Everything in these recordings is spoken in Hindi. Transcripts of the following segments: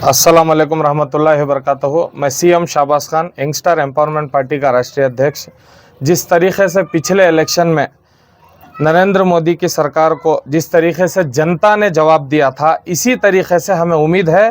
अस्सलाम वालेकुम रहमतुल्लाहि व बरकातहू। मैं CM Shahbaz Khan, youngster empowerment party का राष्ट्रीय अध्यक्ष। जिस तरीके से पिछले इलेक्शन में नरेंद्र मोदी की सरकार को जिस तरीके से जनता ने जवाब दिया था, इसी तरीके से हमें उम्मीद है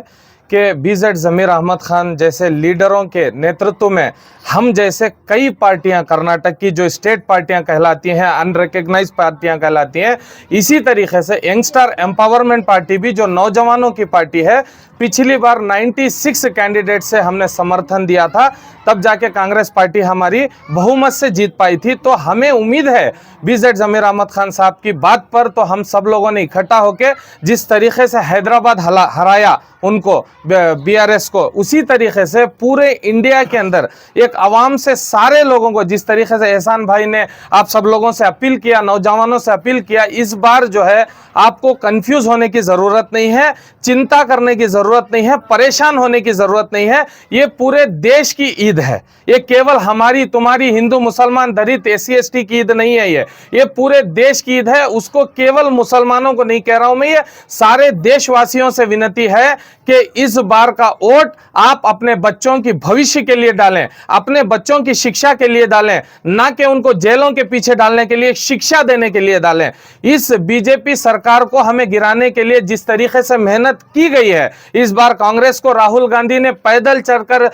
कि बीजेड ज़मीर अहमद खान जैसे लीडरों के नेतृत्व में हम जैसे कई पार्टियां, कर्नाटक की जो स्टेट पार्टियां कहलाती हैं, अनरिकग्नाइज पार्टियां कहलाती हैं, इसी तरीके से यंगस्टर एम्पावरमेंट पार्टी भी जो नौजवानों की पार्टी है, पिछली बार 96 कैंडिडेट से हमने समर्थन दिया था, तब जाके कांग्रेस पार्टी हमारी बहुमत से जीत पाई थी। तो हमें उम्मीद है बीजेड ज़मीर अहमद खान साहब की बात पर, तो हम सब लोगों ने इकट्ठा होकर जिस तरीके से हैदराबाद हराया उनको, बीआरएस को, उसी तरीके से पूरे इंडिया के अंदर एक आवाम से सारे लोगों को, जिस तरीके से एहसान भाई ने आप सब लोगों से अपील किया, नौजवानों से अपील किया, इस बार जो है आपको कंफ्यूज होने की ज़रूरत नहीं है, चिंता करने की ज़रूरत नहीं है, परेशान होने की ज़रूरत नहीं है। ये पूरे देश की ईद है, ये केवल हमारी तुम्हारी हिंदू मुसलमान दलित एससी एसटी की ईद नहीं है, ये पूरे देश की ईद है। उसको केवल मुसलमानों को नहीं कह रहा हूं मैं, ये सारे देशवासियों से विनती है कि इस बार का वोट आप अपने बच्चों की भविष्य के लिए डालें, अपने बच्चों की शिक्षा के लिए डालें, ना कि उनको जेलों के पीछे डालने के लिए, शिक्षा देने के लिए डालें। इस बीजेपी सरकार को हमें गिराने के लिए जिस तरीके से मेहनत की गई है, इस बार कांग्रेस को राहुल गांधी ने पैदल चलकर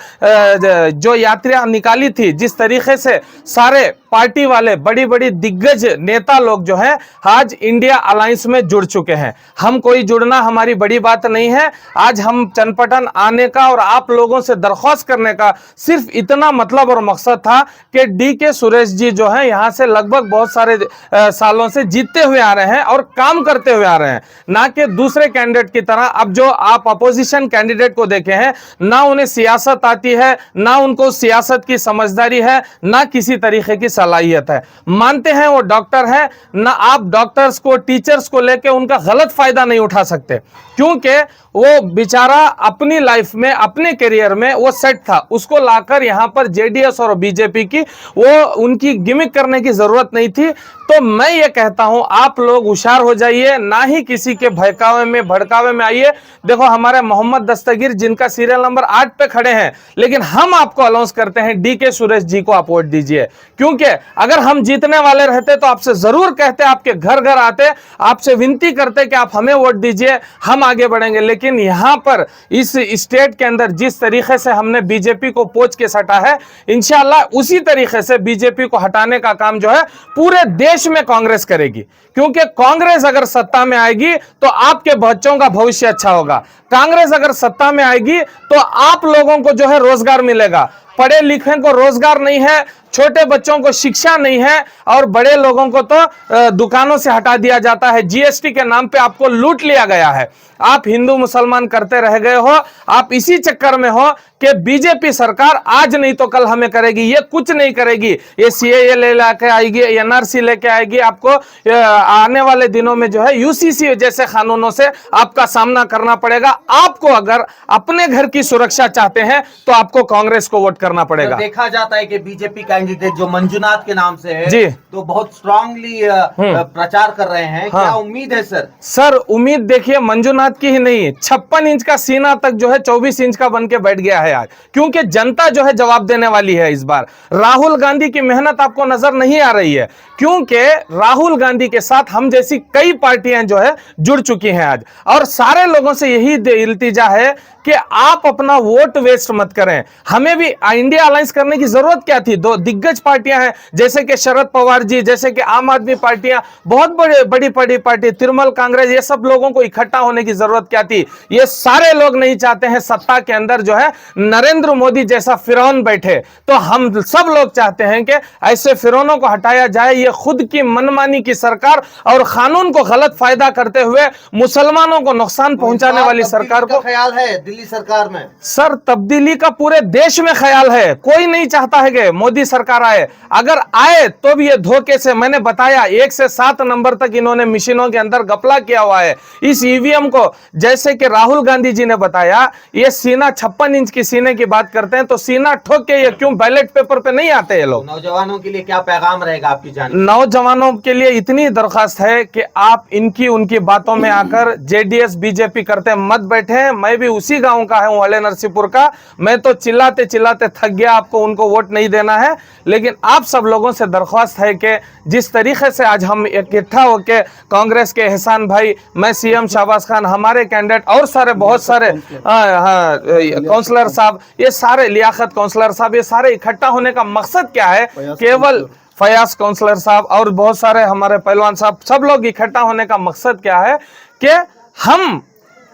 जो यात्रा निकाली थी, जिस तरीके से सारे पार्टी वाले बड़ी बड़ी दिग्गज नेता लोग जो हैं आज इंडिया अलायंस में जुड़ चुके हैं। हम कोई जुड़ना हमारी बड़ी बात नहीं है, आज हम चनपटन आने का और आप लोगों से दरख्वास्त करने का सिर्फ इतना मतलब और मकसद था कि डीके सुरेश जी जो हैं यहां से लगभग बहुत सारे सालों से जीतते हुए आ रहे हैं और काम करते हुए आ रहे हैं, ना कि दूसरे कैंडिडेट की तरह। अब जो आप अपोजिशन कैंडिडेट को देखे हैं, ना उन्हें सियासत आती है, ना उनको सियासत की समझदारी है, ना किसी तरीके की सलाहियत है। मानते हैं वो डॉक्टर है, ना आप डॉक्टर्स को, टीचर्स को लेकर उनका गलत फायदा नहीं उठा सकते, क्योंकि वो बेचारा अपनी लाइफ में, अपने करियर में वो सेट था, उसको लाकर यहां पर जेडीएस और बीजेपी की वो उनकी गिमिक करने की जरूरत नहीं थी। तो मैं ये कहता हूं आप लोग होशियार हो जाइए, ना ही किसी के भड़कावे में आइए। देखो हमारे मोहम्मद दस्तगीर जिनका सीरियल नंबर 8 पे खड़े हैं, लेकिन हम आपको अनाउंस करते हैं डीके सुरेश जी को आप वोट दीजिए, क्योंकि अगर हम जीतने वाले रहते तो आपसे जरूर कहते, आपके घर घर आते, आपसे विनती करते कि आप हमें वोट दीजिए, हम आगे बढ़ेंगे। लेकिन यहां पर इस स्टेट के अंदर जिस तरीके से हमने बीजेपी को पोंछ के सटा है, इंशाल्लाह उसी तरीके से बीजेपी को हटाने का काम जो है पूरे देश में कांग्रेस करेगी, क्योंकि कांग्रेस अगर सत्ता में आएगी तो आपके बच्चों का भविष्य अच्छा होगा। कांग्रेस अगर सत्ता में आएगी तो आप लोगों को जो है रोजगार मिलेगा। पढ़े लिखे को रोजगार नहीं है, छोटे बच्चों को शिक्षा नहीं है, और बड़े लोगों को तो दुकानों से हटा दिया जाता है। जीएसटी के नाम पे आपको लूट लिया गया है। आप हिंदू मुसलमान करते रह गए हो, आप इसी चक्कर में हो कि बीजेपी सरकार आज नहीं तो कल हमें करेगी। ये कुछ नहीं करेगी, ये सीएए लेके आएगी, एनआरसी लेके आएगी, आपको आने वाले दिनों में जो है यूसीसी जैसे कानूनों से आपका सामना करना पड़ेगा। आपको अगर अपने घर की सुरक्षा चाहते हैं तो आपको कांग्रेस को वोट करना पड़ेगा। तो देखा जाता है कि बीजेपी कैंडिडेट जो मंजुनाथ के नाम से है जी, तो बहुत स्ट्रांगली प्रचार कर रहे हैं। हाँ। क्या उम्मीद है सर? सर उम्मीद देखिए मंजुनाथ की ही नहीं, 56 इंच का सीना तक जो है 24 इंच का बन के बैठ गया है आज, क्योंकि जनता जो है जवाब देने वाली है। इस बार राहुल गांधी की मेहनत आपको नजर नहीं आ रही है, क्योंकि राहुल गांधी के साथ हम जैसी कई पार्टियां जो है जुड़ चुकी हैं आज, और सारे लोगों से यही इल्तिजा है कि आप अपना वोट वेस्ट मत करें। हमें भी इंडिया अलायंस करने की जरूरत क्या थी? दो दिग्गज पार्टियां हैं, जैसे कि शरद पवार जी, जैसे कि आम आदमी पार्टियां, बहुत बड़ी पार्टी तृणमूल कांग्रेस, ये सब लोगों को इकट्ठा होने की जरूरत क्या थी? ये सारे लोग नहीं चाहते हैं सत्ता के अंदर जो है नरेंद्र मोदी जैसा फिरौन बैठे, तो हम सब लोग चाहते हैं कि ऐसे फिरौनों को हटाया जाए। ये खुद की मनमानी की सरकार और कानून को गलत फायदा करते हुए मुसलमानों को नुकसान पहुंचाने वाली सरकार को ख्याल है दिल्ली सरकार में? सर तब्दीली का पूरे देश में ख्याल है, कोई नहीं चाहता है कि मोदी सरकार आए। अगर आए तो भी ये धोखे से, मैंने बताया 1 से 7 नंबर तक इन्होंने मशीनों के अंदर घपला किया हुआ है। इस ईवीएम को, जैसे कि राहुल गांधी जी ने बताया, ये सीना 56 इंच की सीने की बात करते हैं तो सीना ठोक के ये क्यों बैलेट पेपर पे नहीं आते ये लोग। नौजवानों के लिए क्या पैगाम रहेगा आपकी जानकारी? नौजवानों के लिए इतनी दरख्वास्त है कि आप इनकी उनकी बातों में आकर जेडीएस बीजेपी करते मत बैठे। मैं भी उसी गांव का हूं, वाले नरसिंहपुर का। मैं तो चिल्लाते चिल्लाते थक गया, आपको उनको वोट नहीं देना है। लेकिन आप सब लोगों से दरख्वास्त है कि जिस तरीके से आज हम इकट्ठा होकर कांग्रेस के एहसान भाई, मैं सीएम शाहबाज खान, हमारे कैंडिडेट और सारे बहुत सारे काउंसलर साहब, ये सारे लियाकत काउंसलर साहब, ये सारे इकट्ठा होने का मकसद क्या है? केवल फयाज काउंसलर साहब और बहुत सारे हमारे पहलवान साहब, सब लोग इकट्ठा होने का मकसद क्या है कि हम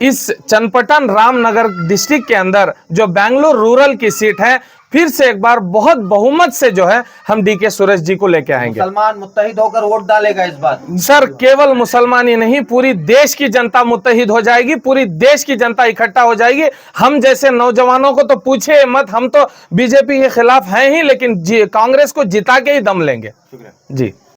इस चनपटन रामनगर डिस्ट्रिक्ट के अंदर जो बेंगलुरु रूरल की सीट है, फिर से एक बार बहुत बहुमत से जो है हम डीके सुरेश जी को लेके आएंगे। मुसलमान मुत्तहिद होकर वोट डालेगा इस बार? सर केवल मुसलमान ही नहीं, पूरी देश की जनता मुत्तहिद हो जाएगी, पूरी देश की जनता इकट्ठा हो जाएगी। हम जैसे नौजवानों को तो पूछे मत, हम तो बीजेपी के खिलाफ हैं ही, लेकिन कांग्रेस को जिता के ही दम लेंगे। शुक्रिया जी।